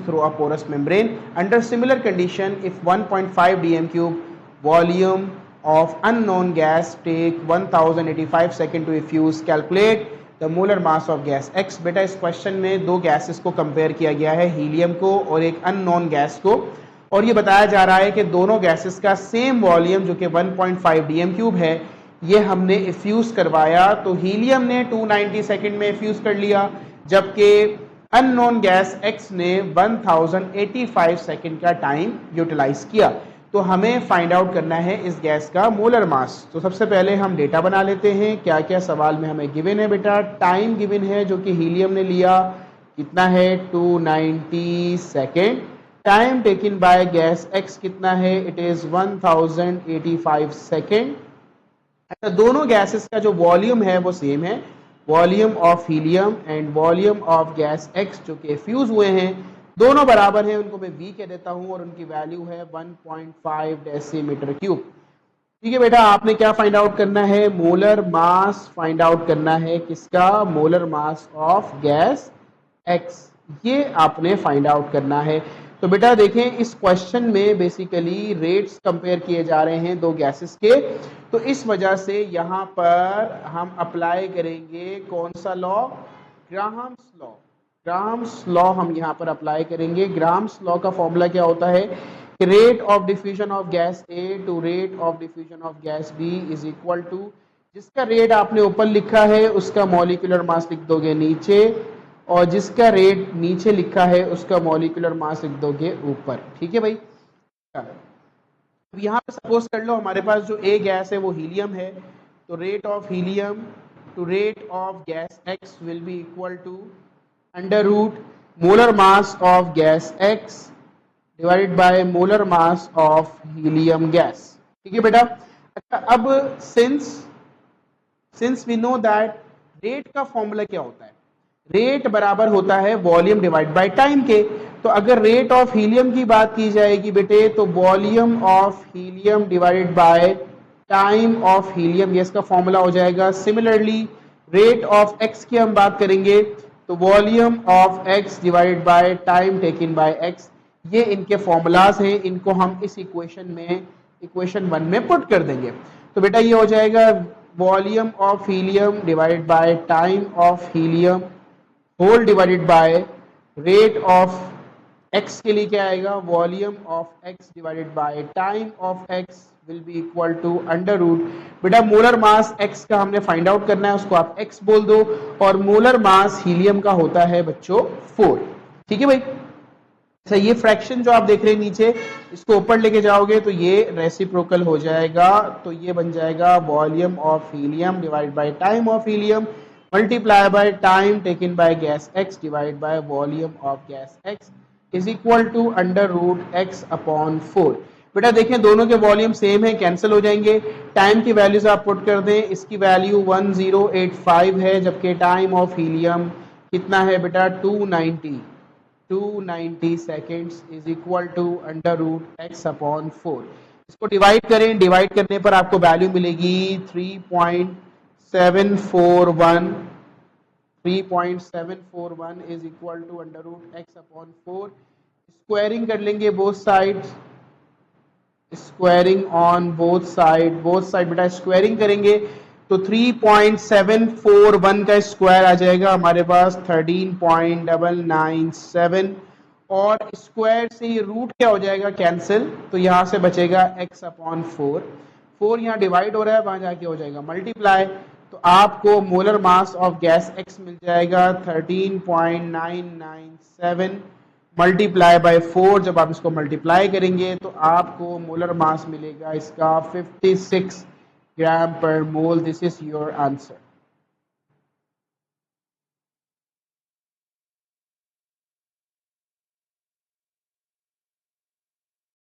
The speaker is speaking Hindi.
through a porous membrane. Under similar condition, if 1.5 dm cube volume of unknown gas take 1085 second to effuse, calculate the molar mass of gas x. बेटा इस क्वेश्चन में दो गैसेस को कंपेयर किया गया है, हीलियम को और एक अननोन गैस को, और ये बताया जा रहा है कि दोनों गैसेस का सेम वॉल्यूम जो कि 1.5 dm क्यूब है ये हमने इफ्यूज करवाया। तो हीलियम ने 290 सेकंड में इफ्यूज कर लिया, जबकि अननोन गैस X ने 1085 सेकंड का टाइम यूटिलाइज किया। तो हमें फाइंड आउट करना है इस गैस का मोलर मास। तो सबसे पहले हम डेटा बना लेते हैं, क्या क्या सवाल में हमें गिवन है। बेटा टाइम गिवन है जो कि हीलियम ने लिया, कितना है 290 second. Time taken by gas X कितना है, इट इज 1085 सेकेंड। दोनों गैसेस का जो वॉल्यूम है वो सेम है, volume of helium and volume of gas X जो कि फ्यूज हुए हैं दोनों बराबर हैं, उनको मैं V कह देता हूं और उनकी वैल्यू है 1.5 डेसीमीटर क्यूब। ठीक है बेटा, आपने क्या फाइंड आउट करना है, मोलर मास फाइंड आउट करना है, किसका, molar mass of gas X, ये आपने फाइंड आउट करना है। तो बेटा देखें इस क्वेश्चन में बेसिकली रेट्स कंपेयर किए जा रहे हैं दो गैसेस के, तो इस वजह से यहाँ पर हम अप्लाई करेंगे कौन सा law, Graham's law. Graham's law हम यहाँ पर अप्लाई करेंगे। ग्राहम्स लॉ का फॉर्मूला क्या होता है कि rate of diffusion of gas A to rate of diffusion of gas B is equal to, जिसका रेट आपने ऊपर लिखा है उसका मॉलिक्यूलर मास लिख दोगे नीचे, और जिसका रेट नीचे लिखा है उसका मॉलिक्यूलर मास लिख दोगे ऊपर। ठीक है भाई, अब यहाँ पे सपोज कर लो हमारे पास जो ए गैस है वो हीलियम है, तो rate of helium to rate of gas X will be equal to under root molar mass of gas X divided by molar mass of helium gas. ठीक है बेटा, अच्छा अब since we know that rate का फॉर्मूला क्या होता है, रेट बराबर होता है वॉल्यूम डिवाइड बाय टाइम के। तो अगर रेट ऑफ हीलियम की बात की जाएगी बेटे तो volume of helium divided by time of helium, ये इसका फॉर्मूला हो जाएगा। सिमिलरली रेट ऑफ एक्स की हम बात करेंगे तो volume of x divided by time taken bye x, ये इनके फॉर्मूलाज हैं, इनको हम इस इक्वेशन में इक्वेशन 1 में पुट कर देंगे। तो बेटा ये हो जाएगा volume of helium divided by time of helium whole divided by rate of x के लिए क्या आएगा, volume of x divided by time of x will be equal to under root. बेटा मोलर मास x का हमने फाइंड आउट करना है, उसको आप x बोल दो, और मोलर मास हीलियम का होता है बच्चों 4। ठीक है भाई, अच्छा ये फ्रैक्शन जो आप देख रहे हैं नीचे, इसको ऊपर लेके जाओगे तो ये रेसिप्रोकल हो जाएगा, तो ये बन जाएगा volume of helium divided by time of helium multiply by time taken by gas X divide by volume of gas X is equal to under root x upon 4। बेटा देखें दोनों के वॉल्यूम सेम है, कैंसिल हो जाएंगे। टाइम की वैल्यूज आप पुट कर दें, इसकी वैल्यू 1085 है, जबकि टाइम ऑफ हीलियम कितना है बेटा 290 seconds is equal to under root x upon 4। इसको डिवाइड करें, डिवाइड करने पर आपको वैल्यू मिलेगी 3.741 is equal to under root x upon 4। Squaring कर लेंगे both sides, squaring on both side बेटा स्क्वायरिंग करेंगे तो 3.741 का स्क्वायर आ जाएगा हमारे पास 13.997, और स्क्वायर से ये रूट क्या हो जाएगा कैंसिल, तो यहां से बचेगा x अपॉन 4। 4 यहाँ डिवाइड हो रहा है, वहां जाके हो जाएगा मल्टीप्लाई, तो आपको molar mass of gas X मिल जाएगा 13.997 मल्टीप्लाई बाय 4। जब आप इसको मल्टीप्लाई करेंगे तो आपको मोलर मास मिलेगा इसका 56 gram per mole. This is your answer.